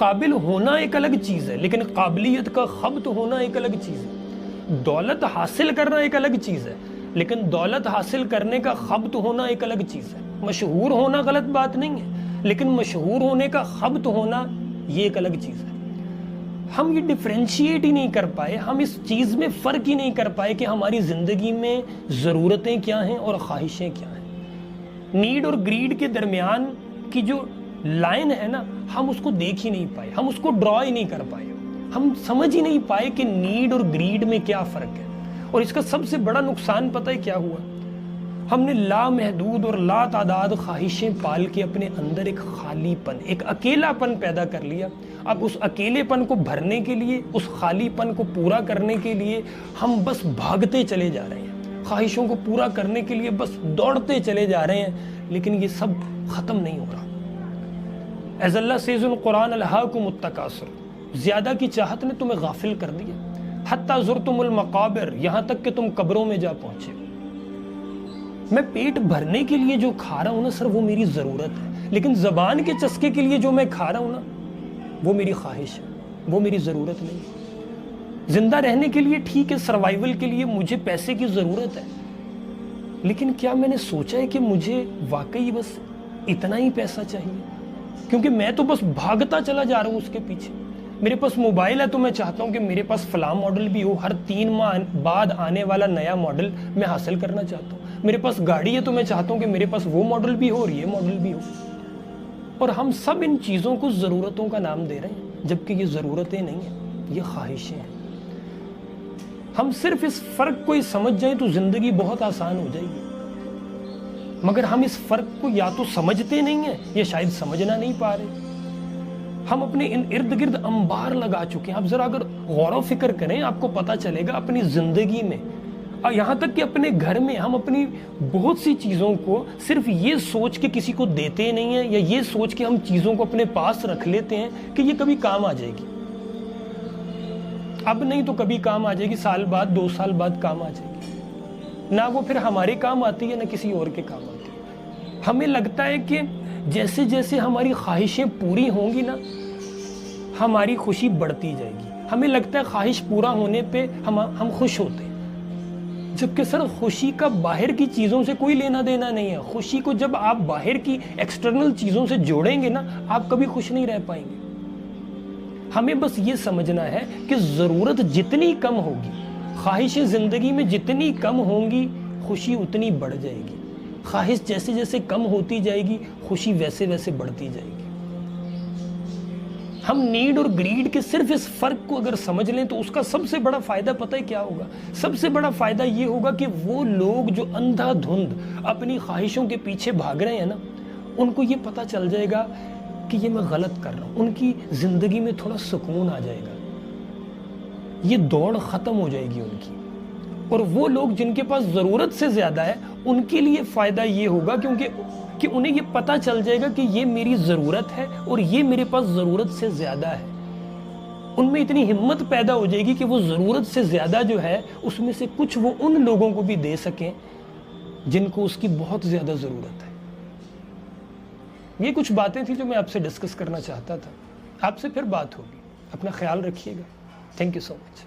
قابل ہونا ایک الگ چیز ہے، لیکن قابلیت کا خبط ہونا ایک الگ چیز ہے۔ دولت حاصل کرنا ایک الگ چیز ہے، لیکن دولت حاصل کرنے کا خبط ہونا ایک الگ چیز ہے۔ مشہور ہونا غلط بات نہیں ہے، لیکن مشہور ہونے کا خبط ہونا یہ ایک الگ چیز ہے۔ ہم یہ ڈیفرینشیٹ ہی نہیں کر پائے، ہم اس چیز میں فرق ہی نہیں کر پائے کہ ہماری زندگی میں ضرورتیں کیا ہیں اور خواہشیں کیا ہیں۔ نیڈ اور گریڈ کے درمیان کی جو لائن ہے نا، ہم اس کو دیکھ ہی نہیں پائے، ہم اس کو ڈرا ہی نہیں کر پائے، ہم سمجھ ہی نہیں پائے کہ نیڈ اور گریڈ میں کیا فرق ہے۔ اور اس کا سب سے بڑا نقصان پتہ ہے کیا ہوا؟ ہم نے لامحدود اور لا تعداد خواہشیں پال کے اپنے اندر ایک خالی پن، ایک اکیلا پن پیدا کر لیا۔ اب اس اکیلے پن کو بھرنے کے لیے، اس خالی پن کو پورا کرنے کے لیے ہم بس بھاگتے چلے جا رہے ہیں، خواہشوں کو پورا کرنے کے لیے بس دوڑتے چلے جا رہے ہیں، لیکن یہ سب ختم نہیں ہو رہا۔ As Allah says in Quran, الہاکم التکاثر، زیادہ کی چاہت نے تمہیں غافل کر دیا، حتی زرتم المقابر، یہاں تک کہ تم قبروں میں جا پہنچے۔ میں پیٹ بھرنے کے لیے جو کھا رہا ہوں نا سر، وہ میری ضرورت ہے، لیکن زبان کے چسکے کے لیے جو میں کھا رہا ہوں نا، وہ میری خواہش ہے، وہ میری ضرورت نہیں۔ زندہ رہنے کے لیے ٹھیک ہے، سروائیول کے لیے مجھے پیسے کی ضرورت ہے، لیکن کیا میں نے سوچا ہے کہ مجھے واقعی بس اتنا ہی پیسہ چاہیے؟ کیونکہ میں تو بس بھاگتا چلا جا رہا ہوں اس کے پیچھے۔ میرے پاس موبائل ہے تو میں چاہتا ہوں کہ میرے پاس فلاں ماڈل بھی ہو، ہر 3 ماہ بعد آنے والا نیا ماڈل میں حاصل کرنا چاہتا ہوں۔ میرے پاس گاڑی ہے تو میں چاہتا ہوں کہ میرے پاس وہ ماڈل بھی ہو اور یہ ماڈل بھی ہو۔ اور ہم سب ان چیزوں کو ضرورتوں کا نام دے رہے ہیں، جبکہ یہ ضرورتیں نہیں ہیں، یہ خواہشیں ہیں۔ ہم صرف اس فرق کو ہی سمجھ جائیں تو زندگی بہت آسان ہو جائے گی، مگر ہم اس فرق کو یا تو سمجھتے نہیں ہیں یا شاید سمجھنا نہیں پا رہے۔ ہم اپنے ان ارد گرد انبار لگا چکے ہیں۔ آپ ذرا اگر غور و فکر کریں، آپ کو پتہ چلے گا اپنی زندگی میں، اور یہاں تک کہ اپنے گھر میں، ہم اپنی بہت سی چیزوں کو صرف یہ سوچ کے کسی کو دیتے نہیں ہیں، یا یہ سوچ کے ہم چیزوں کو اپنے پاس رکھ لیتے ہیں کہ یہ کبھی کام آ جائے گی۔ اب نہیں تو کبھی کام آ جائے گی، سال بعد 2 سال بعد کام آ جائے گی، نہ وہ پھر ہمارے کام آتی ہے نہ کسی اور کے کام آتی ہے۔ ہمیں لگتا ہے کہ جیسے جیسے ہماری خواہشیں پوری ہوں گی نا، ہماری خوشی بڑھتی جائے گی۔ ہمیں لگتا ہے خواہش پورا ہونے پہ ہم خوش ہوتے ہیں، جبکہ سر خوشی کا باہر کی چیزوں سے کوئی لینا دینا نہیں ہے۔ خوشی کو جب آپ باہر کی ایکسٹرنل چیزوں سے جوڑیں گے نا، آپ کبھی خوش نہیں رہ پائیں گے۔ ہمیں بس یہ سمجھنا ہے کہ ضرورت جتنی کم ہوگی، خواہشیں زندگی میں جتنی کم ہوں گی، خوشی اتنی بڑھ جائے گی۔ خواہش جیسے جیسے کم ہوتی جائے گی، خوشی ویسے ویسے بڑھتی جائے گی۔ ہم نیڈ اور گریڈ کے صرف اس فرق کو اگر سمجھ لیں تو اس کا سب سے بڑا فائدہ پتہ ہے کیا ہوگا؟ سب سے بڑا فائدہ یہ ہوگا کہ وہ لوگ جو اندھا دھند اپنی خواہشوں کے پیچھے بھاگ رہے ہیں نا، ان کو یہ پتہ چل جائے گا کہ یہ میں غلط کر رہا ہوں۔ ان کی زندگی میں تھوڑا سکون آ جائے گا، یہ دوڑ ختم ہو جائے گی ان کی۔ اور وہ لوگ جن کے پاس ضرورت سے زیادہ ہے، ان کے لیے فائدہ یہ ہوگا کہ انہیں یہ پتہ چل جائے گا کہ یہ میری ضرورت ہے اور یہ میرے پاس ضرورت سے زیادہ ہے۔ ان میں اتنی ہمت پیدا ہو جائے گی کہ وہ ضرورت سے زیادہ جو ہے اس میں سے کچھ وہ ان لوگوں کو بھی دے سکیں جن کو اس کی بہت زیادہ ضرورت ہے۔ یہ کچھ باتیں تھیں جو میں آپ سے ڈسکس کرنا چاہتا تھا۔ آپ سے پھر بات ہوگی، اپنا خیال رکھیے گا۔ Thank you so much.